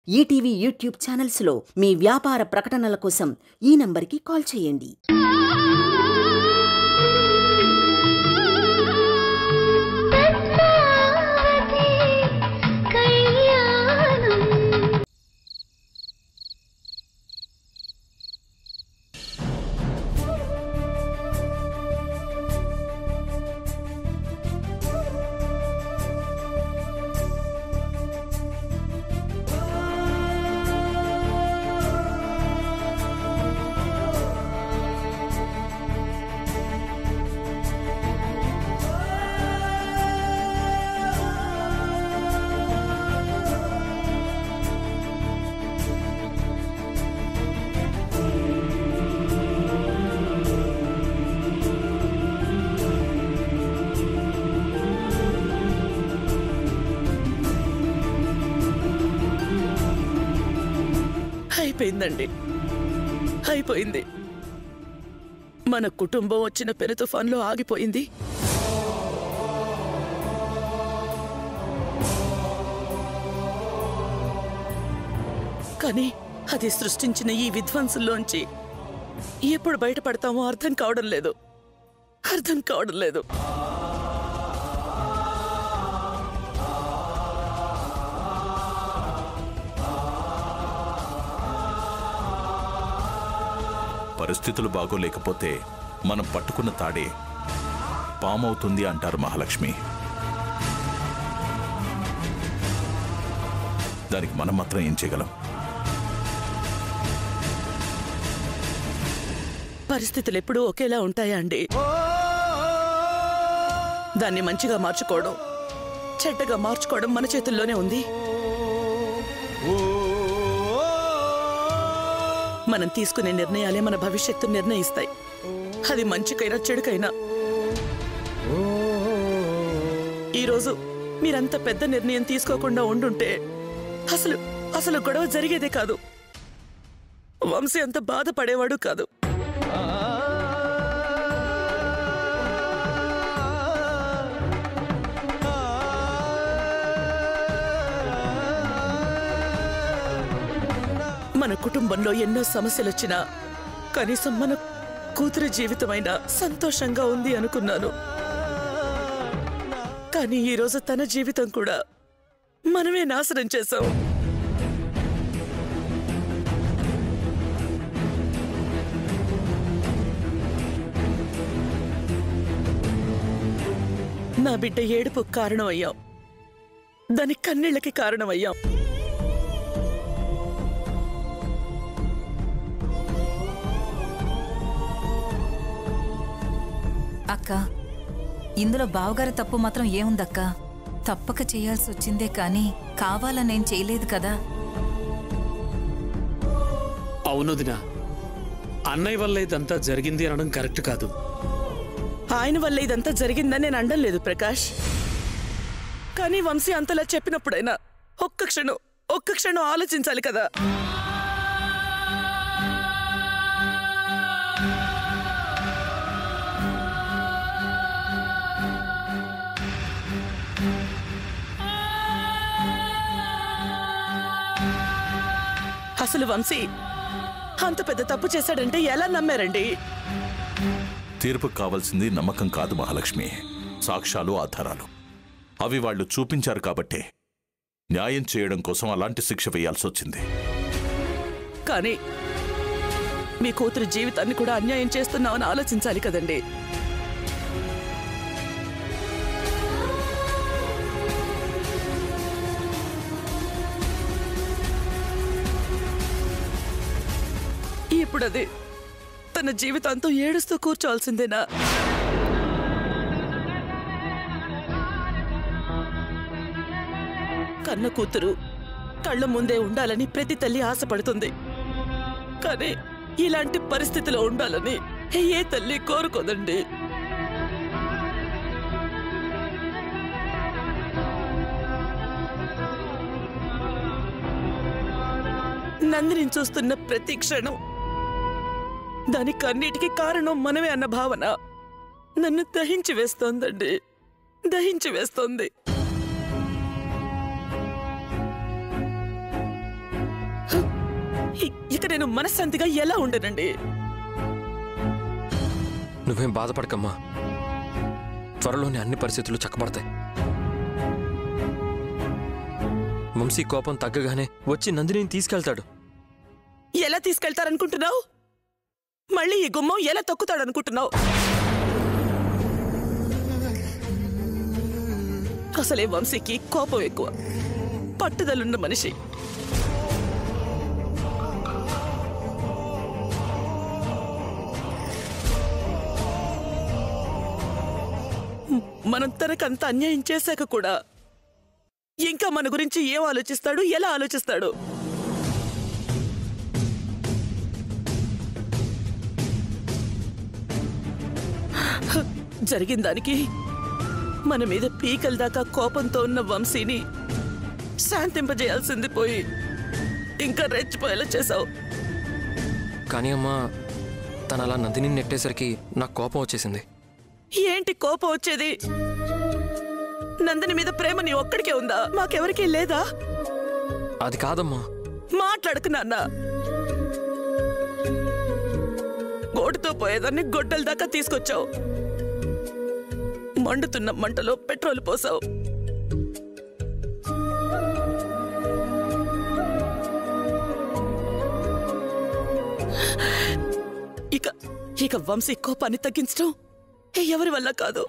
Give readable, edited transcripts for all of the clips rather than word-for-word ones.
ETV YouTube ఛానల్స్లో మీ వ్యాపార ప్రకటనల కోసం ఈ నంబర్కి కాల్ చేయండి. అయిపోయిందండి, అయిపోయింది. మన కుటుంబం వచ్చిన పెను తుఫాన్లో ఆగిపోయింది. కానీ అది సృష్టించిన ఈ విధ్వంసుల్లోంచి ఎప్పుడు బయటపడతామో అర్థం కావడం లేదు. పరిస్థితులు బాగోలేకపోతే మనం పట్టుకున్న తాడే పామవుతుంది అంటారు మహాలక్ష్మి. దానికి మనం మాత్రం ఏం చేయగలం? పరిస్థితులు ఎప్పుడూ ఒకేలా ఉంటాయా అండి? దాన్ని మంచిగా మార్చుకోవడం, చెడ్డగా మార్చుకోవడం మన చేతుల్లోనే ఉంది. మనం తీసుకునే నిర్ణయాలే మన భవిష్యత్తు నిర్ణయిస్తాయి. అది మంచికైనా చెడుకైనా. ఈరోజు మీరంత పెద్ద నిర్ణయం తీసుకోకుండా ఉండుంటే అసలు గొడవ జరిగేదే కాదు. వంశీ అంత బాధపడేవాడు కాదు. మన కుటుంబంలో ఎన్నో సమస్యలు వచ్చినా కనీసం మన కూతురి జీవితమైనా సంతోషంగా ఉంది అనుకున్నాను. కానీ ఈరోజు తన జీవితం కూడా మనమే నాశనం చేశాం. నా బిడ్డ ఏడుపు కారణమయ్యాం, దాని కన్నీళ్ళకి కారణమయ్యాం. అక్క, ఇందులో బావగారి తప్పు మాత్రం ఏముందక్క? తప్పక చేయాల్సి వచ్చిందే కానీ కావాలనేం చేయలేదు కదా. అవునుదినా, అన్నయ్య వల్ల ఇదంతా జరిగింది అనడం కరెక్ట్ కాదు. ఆయన వల్ల ఇదంతా జరిగిందని నేను అనడం లేదు ప్రకాష్. కానీ వంశీ అంతలా చెప్పినప్పుడైనా ఒక్క క్షణం ఆలోచించాలి కదా. అసలు వంశీ అంత పెద్ద తప్పు చేశాడంటే ఎలా నమ్మారండి? తీర్పుకు కావాల్సింది నమ్మకం కాదు మహాలక్ష్మి, సాక్ష్యాలు, ఆధారాలు. అవి వాళ్ళు చూపించారు కాబట్టే న్యాయం చేయడం కోసం అలాంటి శిక్ష వేయాల్సి వచ్చింది. కానీ మీ కూతురు జీవితాన్ని కూడా అన్యాయం చేస్తున్నామని ఆలోచించాలి కదండి. ఇప్పుడు అది తన జీవితాంతో ఏడుస్తూ కూర్చోవాల్సిందేనా? కన్న కూతురు కళ్ళ ముందే ఉండాలని ప్రతి తల్లి ఆశపడుతుంది. కానీ ఇలాంటి పరిస్థితిలో ఉండాలని ఏ తల్లి కోరుకోదండి. నందిని చూస్తున్న ప్రతి క్షణం దాని కన్నిటికి కారణం మనమే అన్న భావన నన్ను దహించి వేస్తోందండి, దహించి వేస్తోంది. ఇక నేను మనశ్శాంతిగా ఎలా ఉండనండి? నువ్వేం బాధపడకమ్మా, త్వరలోనే అన్ని పరిస్థితులు చక్కబడతాయి. వంశీ కోపం తగ్గగానే వచ్చి నందినిని తీసుకెళ్తాడు. ఎలా తీసుకెళ్తారనుకుంటున్నావు? మళ్ళీ ఈ గుమ్మం ఎలా తొక్కుతాడనుకుంటున్నావు? అసలే వంశీకి కోపం ఎక్కువ, పట్టుదలున్న మనిషి. మనం తనకంత అన్యాయం చేశాక కూడా ఇంకా మన గురించి ఏం ఆలోచిస్తాడు, ఎలా ఆలోచిస్తాడు? జరిగిన దానికి మన మీద పీకల దాకా కోపంతో ఉన్న వంశీని శాంతింపజేయాల్సింది పోయి ఇంకా రెచ్చిపోయేలా చేశావు. కానీ అమ్మా, తను అలా నందిని నెట్టేసరికి నాకు కోపం వచ్చేసింది. ఏంటి కోపం వచ్చేది? నందిని మీద ప్రేమ నీ ఒక్కడికే ఉందా? మాకెవరికీ లేదా? అది కాదమ్మా. మాట్లాడకు నాన్న. గోటుతో పోయేదాన్ని గొడ్డల దాకా తీసుకొచ్చావు. మండుతున్న మంటలో పెట్రోల్ పోసావు. ఇక వంశీ కోపాన్ని తగ్గించడం ఎవరి వల్ల కాదు.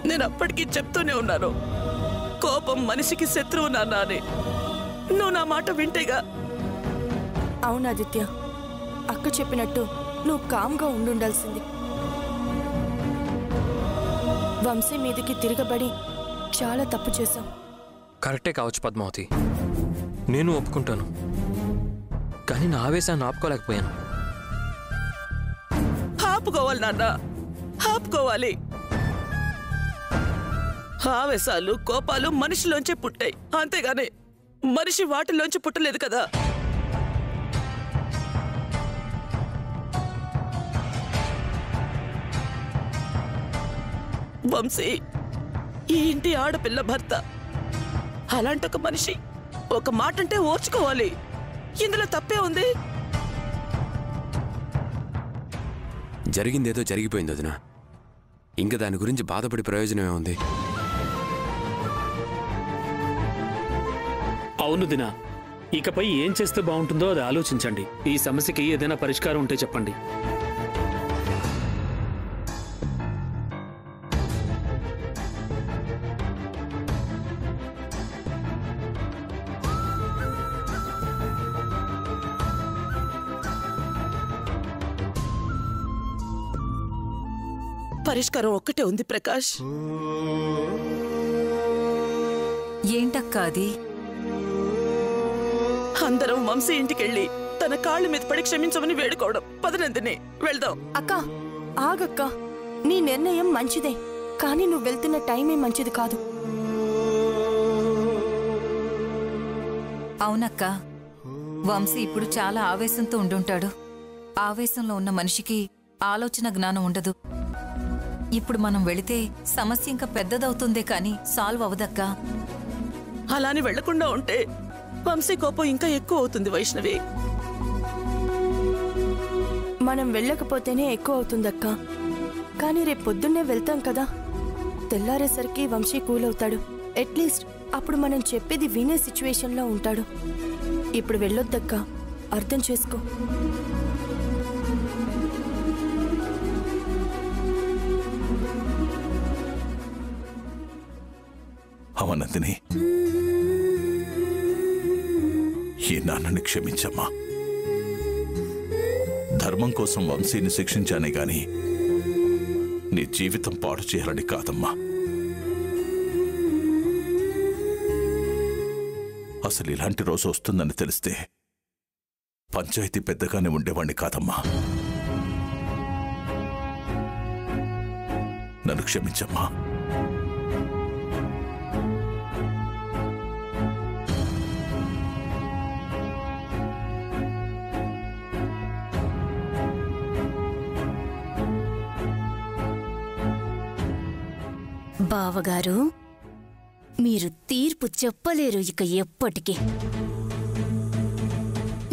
నేను అప్పటికీ చెప్తూనే ఉన్నాను, కోపం మనిషికి శత్రువు నాన్న అని. నువ్వు నా మాట వింటేగా. అవును ఆదిత్య, అక్క చెప్పినట్టు నువ్వు కామ్గా ఉండుండాల్సింది. వంశీ మీదకి తిరగబడి చాలా తప్పు చేశావు. కరెక్టే కావచ్చు పద్మావతి, నేను ఒప్పుకుంటాను. కానీ నా ఆవేశాన్ని ఆపుకోలేకపోయాను. ఆపుకోవాలి నాన్న, ఆపుకోవాలి. ఆవేశాలు, కోపాలు మనిషిలోంచే పుట్టాయి, అంతేగాని మనిషి వాటిలోంచి పుట్టలేదు కదా. వంశీ ఈ ఇంటి ఆడపిల్ల భర్త. అలాంటి ఒక మనిషి ఒక మాట అంటే ఓర్చుకోవాలి. ఇందులో తప్పే ఉంది? జరిగిందేదో జరిగిపోయింది వదినా. ఇంకా దాని గురించి బాధపడి ప్రయోజనమే ఉంది. అవును దినా, ఇకపై ఏం చేస్తే బాగుంటుందో అది ఆలోచించండి. ఈ సమస్యకి ఏదైనా పరిష్కారం ఉంటే చెప్పండి. పరిష్కారం ఒక్కటే ఉంది ప్రకాష్. ఏంటక్క అది? అందరం వంశీ ఇంటికెళ్ళి తన కాళ్ళ మీద పడి క్షమించమని వేడుకోవడం. పదనందిని వెళ్దాం. అక్క ఆగక్క, నీ నిర్ణయం మంచిదే, కానీ నువ్వు వెళ్తున్న టైమే మంచిది కాదు. అవునక్క, వంశీ ఇప్పుడు చాలా ఆవేశంతో ఉండుంటాడు. ఆవేశంలో ఉన్న మనిషికి ఆలోచన జ్ఞానం ఉండదు. ఇప్పుడు మనం వెళితే సమస్య ఇంకా పెద్దదవుతుందే కానీ సాల్వ్ అవదక్కా. అలాని వెళ్లకుండా ఉంటే వంశీ కోపం ఇంకా ఎక్కువ అవుతుంది వైష్ణవి. మనం వెళ్ళకపోతేనే ఎక్కువ అవుతుందక్క. కానీ రేపు పొద్దున్నే వెళ్తాం కదా, తెల్లారేసరికి వంశీ కూల్ అవుతాడు. అట్లీస్ట్ అప్పుడు మనం చెప్పేది వినే సిచ్యువేషన్లో ఉంటాడు. ఇప్పుడు వెళ్ళొద్దక్క, అర్థం చేసుకో. అవనందిని, ఈ నాన్నని క్షమించమ్మా. ధర్మం కోసం వంశీని శిక్షించానే గాని నీ జీవితం పాడు చేయాలని కాదమ్మా. అసలు ఇలాంటి రోజు వస్తుందని తెలిస్తే పంచాయతీ పెద్దగానే ఉండేవాణ్ణి కాదమ్మా. నన్ను క్షమించమ్మా. బావగారు, మీరు తీర్పు చెప్పలేరు ఇక ఎప్పటికీ.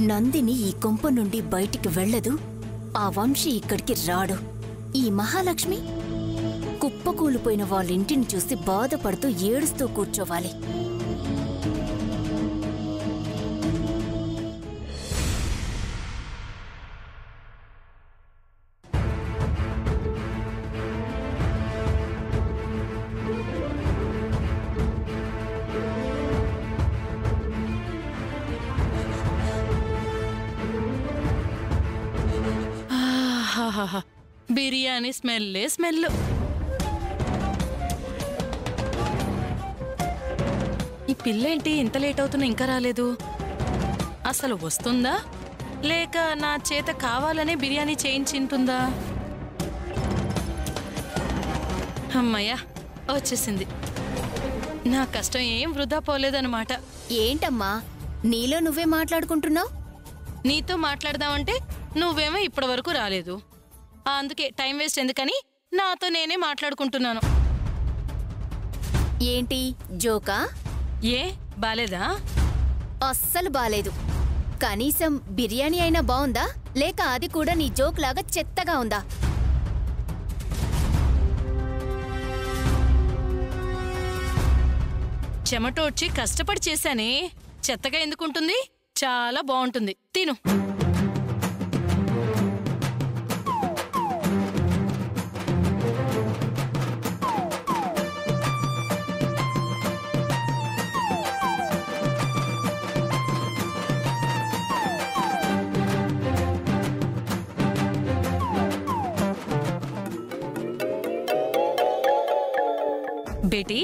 నందిని ఈ కొంప నుండి బయటికి వెళ్ళదు, ఆ వంశీ ఇక్కడికి రాడు. ఈ మహాలక్ష్మి కుప్పకూలిపోయిన వాళ్ళింటిని చూసి బాధపడుతూ ఏడుస్తూ కూర్చోవాలి. బిర్యానీ స్మెల్లే స్మెల్. ఈ పిల్లేంటి ఇంత లేట్ అవుతున్నా ఇంకా రాలేదు? అసలు వస్తుందా లేక నా చేత కావాలనే బిర్యానీ చేయించింటుందా? అమ్మయ్యా, వచ్చేసింది. నా కష్టం ఏం వృధా పోలేదన్నమాట. ఏంటమ్మా నీలో నువ్వే మాట్లాడుకుంటున్నావు? నీతో మాట్లాడదామంటే నువ్వేమో ఇప్పటి వరకు రాలేదు. అందుకే టైం వేస్ట్ ఎందుకని నాతో నేనే మాట్లాడుకుంటున్నాను. ఏంటి జోకా? ఏ బాలేదా? అస్సలు బాలేదు. కనీసం బిర్యానీ అయినా బావుందా లేక అది కూడా నీ జోక్ లాగా చెత్తగా ఉందా? చెమటోడ్చి కష్టపడి చేశానే, చెత్తగా ఎందుకుంటుంది? చాలా బాగుంటుంది, తిను. బేటీ,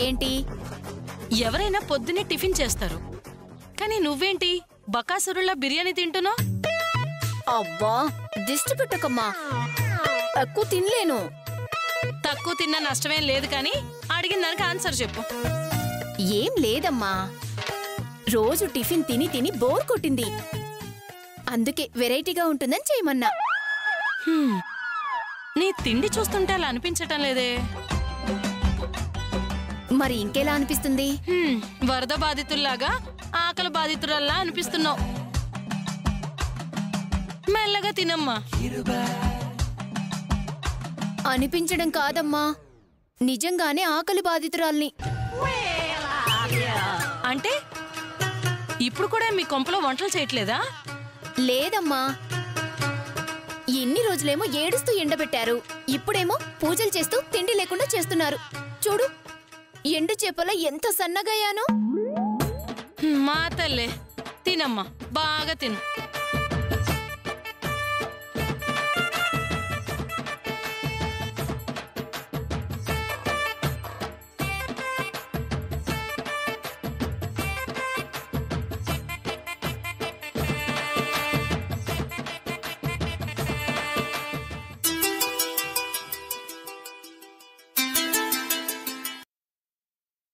ఏంటి? ఎవరైనా పొద్దునే టిఫిన్ చేస్తారు, కానీ నువ్వేంటి బకాసురులా బిర్యానీ తింటున్నావు? అబ్బా దిష్టి పెట్టకమ్మా, ఎక్కువ తినలేను. తక్కువ తిన్నా నష్టమేం లేదు, కానీ అడిగిన దానికి ఆన్సర్ చెప్పు. ఏం లేదమ్మా, రోజు టిఫిన్ తిని తిని బోర్ కొట్టింది, అందుకే వెరైటీగా ఉంటుందని చేయమన్నా. నీ తిండి చూస్తుంటే అలా అనిపించటం లేదే. మరి ఇంకెలా అనిపిస్తుంది? వరద బాధితుల్లాగా ఆకలి బాధితురల్లా అనిపిస్తున్నావు. మెల్లగా తినమ్మా. అనిపించడం కాదమ్మా, నిజంగానే ఆకలి బాధితురాల్ని. అంటే ఇప్పుడు కూడా మీ కొంపలో వంటలు చేయట్లేదా? లేదమ్మా, ఎన్ని రోజులేమో ఏడుస్తూ ఎండబెట్టారు, ఇప్పుడేమో పూజలు చేస్తూ తిండి లేకుండా చేస్తున్నారు. చూడు, ఎండు చేపల ఎంత సన్నగయ్యానో. మా తల్లే, తినమ్మా, బాగా తిను.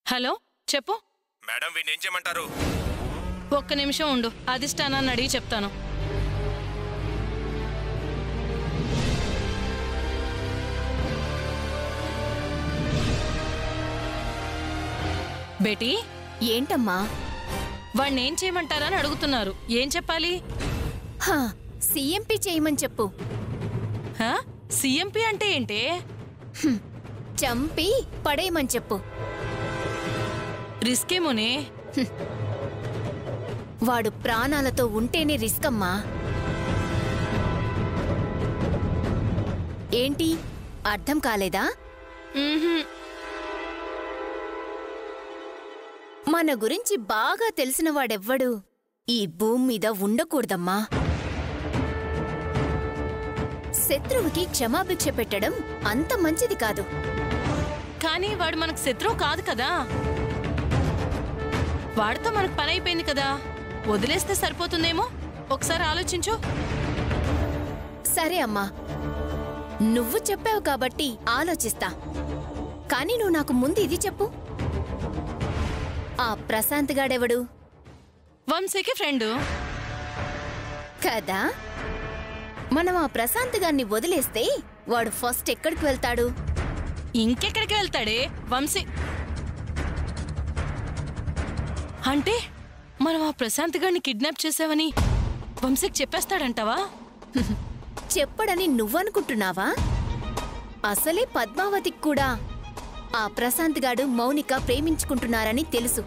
హలో, చెప్పు. మేడం, వీడిని ఏం చేయమంటారు? ఒక్క నిమిషం ఉండు, అధిష్టానాన్ని అడిగి చెప్తాను. బేటీ, ఏంటమ్మా? వాణ్ణి ఏం చేయమంటారని అడుగుతున్నారు, ఏం చెప్పాలి? సిఎంపి చేయమని చెప్పు. సిఎంపి అంటే ఏంటి? చంపి పడేయమని చెప్పు. రిస్కేమోనే. వాడు ప్రాణాలతో ఉంటేనే రిస్క్ అమ్మా. ఏంటి అర్థం కాలేదా? మన గురించి బాగా తెలిసిన వాడెవ్వడు ఈ భూమి మీద ఉండకూడదమ్మా. శత్రువుకి క్షమాభిక్ష పెట్టడం అంత మంచిది కాదు. కానీ వాడు మనకు శత్రువు కాదు కదా, వాడితో మనకు పని అయిపోయింది కదా, వదిలేస్తే సరిపోతుందేమో. ఒకసారి ఆలోచించు. సరే అమ్మా, నువ్వు చెప్పావు కాబట్టి ఆలోచిస్తా. కానీ నువ్వు నాకు ముందు ఇది చెప్పు, ఆ ప్రశాంత్ గాడెవడు? వంశీకి ఫ్రెండు కదా. మనం ఆ ప్రశాంత్ గాన్ని వదిలేస్తే వాడు ఫస్ట్ ఎక్కడికి వెళ్తాడు? ఇంకెక్కడికి వెళ్తాడే వంశీ? అంటే మనం ఆ ప్రశాంత్ గారిని కిడ్నాప్ చేసావని వంశీకి చెప్పేస్తాడంటావా? చెప్పడని నువ్వనుకుంటున్నావా? అసలే పద్మావతికి కూడా ఆ ప్రశాంత్ గాడు మౌనిక ప్రేమించుకుంటున్నారని తెలుసు.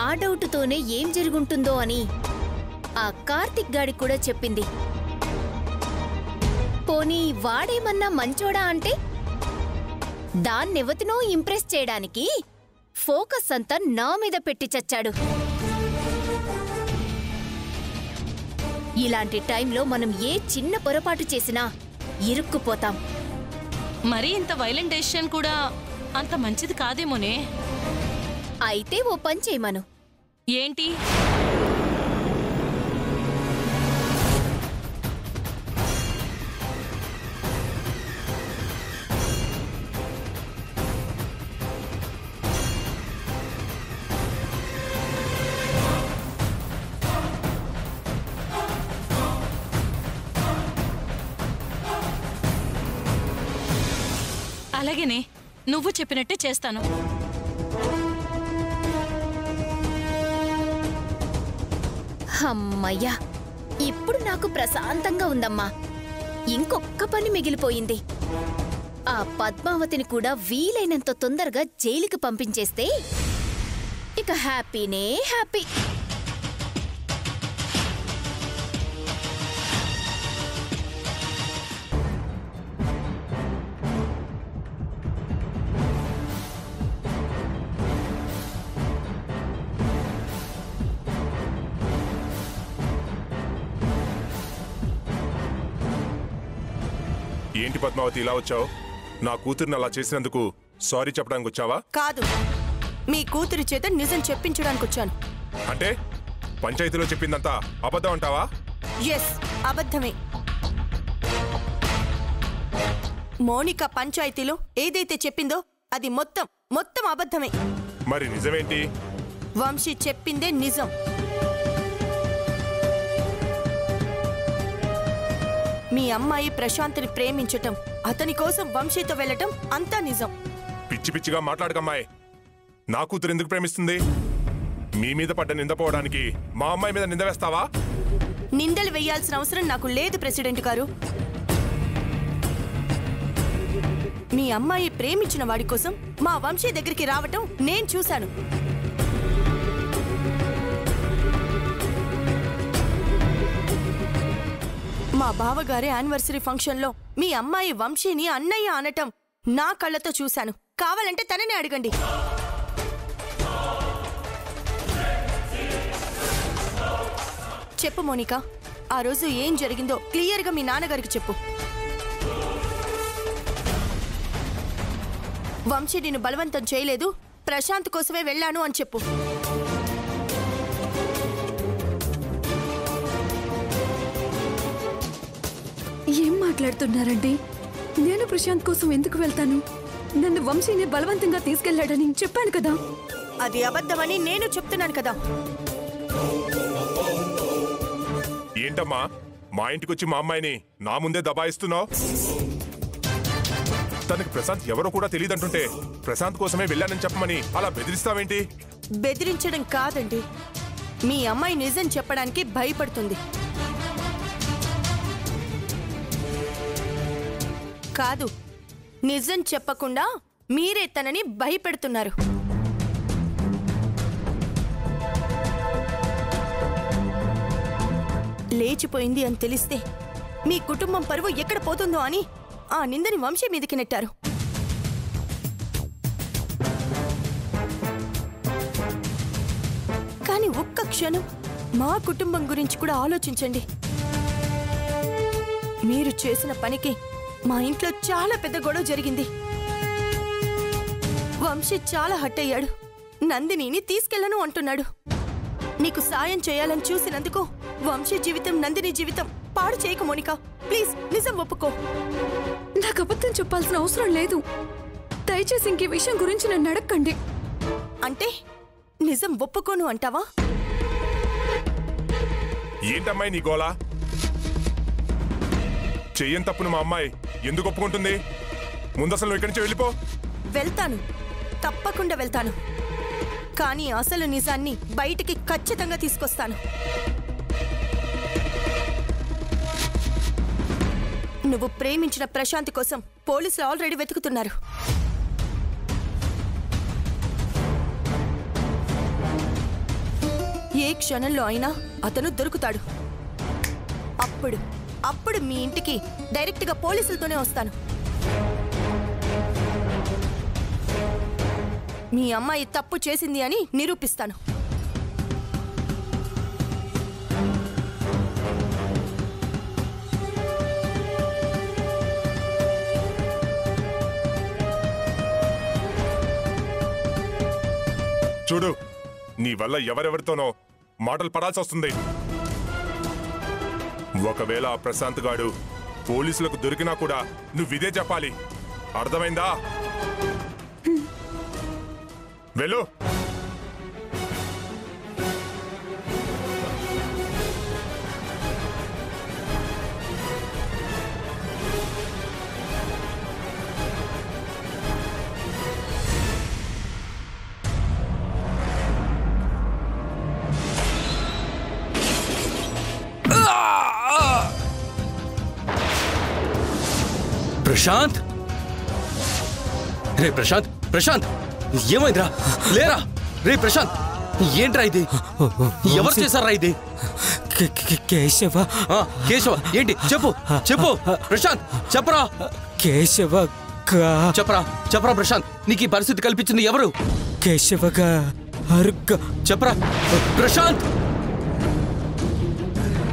ఆ డౌటుతోనే ఏం జరుగుంటుందో అని ఆ కార్తిక్ గాడి కూడా చెప్పింది. పోనీ వాడేమన్నా మంచోడా అంటే దాన్నెవతినో ఇంప్రెస్ చేయడానికి ఫోకస్ అంతా నా మీద పెట్టి చచ్చాడు. ఇలాంటి టైంలో మనం ఏ చిన్న పొరపాటు చేసినా ఇరుక్కుపోతాం. మరీ ఇంత వైలెంట్ డెసిషన్ కూడా అంత మంచిది కాదేమోనే. అయితే ఓ పని చేయమను. ఏంటి? అలాగేనే, నువ్వు చెప్పినట్టే చేస్తాను. అమ్మయ్యా, ఇప్పుడు నాకు ప్రశాంతంగా ఉందమ్మా. ఇంకొక్క పని మిగిలిపోయింది. ఆ పద్మావతిని కూడా వీలైనంత తొందరగా జైలుకి పంపించేస్తే ఇక హ్యాపీనే హ్యాపీ. ఏంటి పద్మావతి ఇలా వచ్చావు? నా కూతుర్ని అలా చేసినందుకు సారీ చెప్పడానికి వచ్చావా? కాదు, మీ కూతురి చేత నిజం చెప్పించడానికి వచ్చాను. అంటే పంచాయతీలో చెప్పిందంతా అబద్ధం అంటావా? ఎస్, అబద్ధమే. మౌనిక పంచాయతీలో ఏదైతే చెప్పిందో అది మొత్తం అబద్ధమే. మరి నిజమేంటి? వంశీ చెప్పిందే నిజం. మీ అమ్మాయి ప్రశాంత్ని ప్రేమించటం, అతని కోసం వంశీతో వెళ్ళటం అంతా నిజం. పిచ్చి పిచ్చిగా మాట్లాడకమ్మాయి. నా కూతురు ఎందుకు ప్రేమిస్తుంది? మీ మీద పడ్డ నిందపోవడానికి మా అమ్మాయి మీద నింద వేస్తావా? నిందలు వేయాల్సిన అవసరం నాకు లేదు ప్రెసిడెంట్ గారు. మీ అమ్మాయి ప్రేమించిన వాడి కోసం మా వంశీ దగ్గరికి రావటం నేను చూశాను. మా బావగారి యానివర్సరీ ఫంక్షన్లో మీ అమ్మాయి వంశీని అన్నయ్య అనటం నా కళ్ళతో చూశాను. కావాలంటే తననే అడగండి. చెప్పు మోనిక, ఆ రోజు ఏం జరిగిందో క్లియర్గా మీ నాన్నగారికి చెప్పు. వంశీ నిన్ను బలవంతం చేయలేదు, ప్రశాంత్ కోసమే వెళ్ళాను అని చెప్పు. ఏం మాట్లాడుతున్నారండి? నేను ప్రశాంత్ కోసం ఎందుకు వెళ్తాను? నన్ను వంశీని బలవంతంగా తీసుకెళ్లాడని చెప్పాను కదా. అది అబద్ధమని నేను చెప్తున్నాను కదా. ఏంటమ్మా, మా ఇంటికొచ్చి మా అమ్మాయిని నా ముందే దబాయిస్తున్నావు? తనకి ప్రశాంత్ ఎవరో కూడా తెలియదంటుంటే ప్రశాంత్ కోసమే వెళ్ళానని చెప్పమని అలా బెదిరిస్తావేంటి? బెదిరించడం కాదండి, మీ అమ్మాయి నిజం చెప్పడానికి భయపడుతుంది. కాదు, నిజం చెప్పకుండా మీరే తనని భయపెడుతున్నారు. లేచిపోయింది అని తెలిస్తే మీ కుటుంబం పరువు ఎక్కడ పోతుందో అని ఆ నిందని వంశీ మీదకి నెట్టారు. కానీ ఒక్క క్షణం మా కుటుంబం గురించి కూడా ఆలోచించండి. మీరు చేసిన పనికి మా ఇంట్లో చాలా పెద్ద గొడవ జరిగింది. వంశీ చాలా హట్ అయ్యాడు. నందినిని తీసుకెళ్లను అంటున్నాడు. నీకు సాయం చేయాలని చూసినందుకు వంశీ జీవితం, నందిని జీవితం పాడు చేయకు మోనిక. ప్లీజ్ నిజం ఒప్పుకో. నాకు అబద్ధం చెప్పాల్సిన అవసరం లేదు. దయచేసి ఇంక విషయం గురించి నన్ను అడగండి. అంటే నిజం ఒప్పుకోను అంటావా? ఏంటమ్మాయి నీ గోలా? చెయ్యని తప్పును మా అమ్మాయి ఎందుకు ఒప్పుకుంటుంది? ముందు అసలు నువ్వు ఇక్కడి నుంచి వెళ్ళిపో. వెళ్తాను, తప్పకుండా వెళ్తాను. కానీ అసలు నిజాన్ని బయటికి ఖచ్చితంగా తీసుకొస్తాను. నువ్వు ప్రేమించిన ప్రశాంత్ కోసం పోలీసులు ఆల్రెడీ వెతుకుతున్నారు. ఏ క్షణంలో అయినా అతను దొరుకుతాడు. అప్పుడు మీ ఇంటికి డైరెక్ట్గా పోలీసులతోనే వస్తాను. మీ అమ్మాయి తప్పు చేసింది అని నిరూపిస్తాను. చూడు, నీ వల్ల ఎవరెవరితోనో మాటలు పడాల్సి వస్తుంది. ఒకవేళ ఆ ప్రశాంత్ గాడు పోలీసులకు దొరికినా కూడా నువ్విదే చెప్పాలి. అర్థమైందా? వెళ్ళు. ప్రశాంత్, రే ప్రశాంత్, ప్రశాంత్ ఏమైందిరా? లేరా? రే ప్రశాంత్, ఏంట్రా ఇది? ఎవరు చేశారా ఇది? కేశవ. కేశవ ఏంటి? చెప్పు చెప్పు ప్రశాంత్, చెప్పరా. కేశవ చెప్పరా చెప్పరా ప్రశాంత్, నీకు ఈ పరిస్థితి కల్పించింది ఎవరు? కేశవగా చెప్పరా ప్రశాంత్.